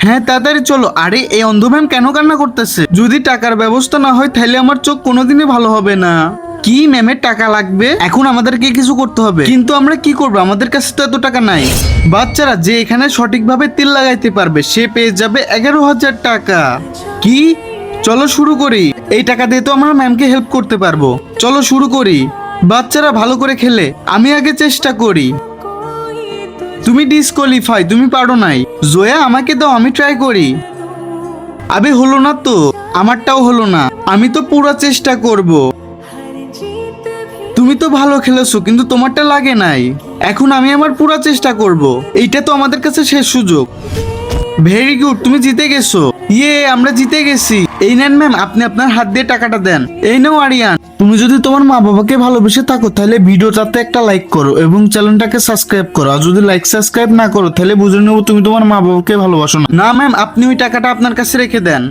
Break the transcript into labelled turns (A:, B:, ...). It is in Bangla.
A: হ্যাঁ তাড়াতাড়ি চলো। আরে এই অন্ধ ম্যাম কেন কান্না করতেছে? যদি টাকার ব্যবস্থা না হয় তাহলে আমার চোখ কোনোদিনই ভালো হবে না। কি ম্যামের টাকা লাগবে? এখন আমাদেরকে কিছু করতে হবে, কিন্তু আমরা কি করবো? আমাদের কাছে তো এত টাকা নাই। বাচ্চারা যে এখানে সঠিকভাবে তেল লাগাইতে পারবে সে পেয়ে যাবে 11,000 টাকা। কি? চলো শুরু করি। এই টাকা দিয়ে তো আমরা ম্যামকে হেল্প করতে পারবো। চলো শুরু করি। বাচ্চারা ভালো করে খেলে, আমি আগে চেষ্টা করি। তুমি ডিসকোয়ালিফাই, তুমি পারো নাই। জয়া আমাকে দাও, আমি ট্রাই করি। আবে হলো না তো, আমারটাও হলো না। আমি তো পুরো চেষ্টা করব। তুমি তো ভালো খেলেছো কিন্তু তোমারটা লাগে নাই। এখন আমি আমার পুরো চেষ্টা করব। এইটা তো আমাদের কাছে শেষ সুযোগ। ভেরি গুড, তুমি জিতে গেছো। ইয়ে, আমরা জিতে গেছি। এই নেন ম্যাম, আপনি আপনার হাত দিয়ে টাকাটা দেন। এই নাও আরিয়ান। তুমি যদি তোমার মা বাবাকে ভালোবেসে থাকো তাহলে ভিডিওটাতে একটা লাইক করো এবং চ্যানেলটাকে সাবস্ক্রাইব করো। আর যদি লাইক সাবস্ক্রাইব না করো তাহলে বুঝে নেবো তুমি তোমার মা বাবাকে ভালোবাসো না। না ম্যাম, আপনি ওই টাকাটা আপনার কাছে রেখে দেন।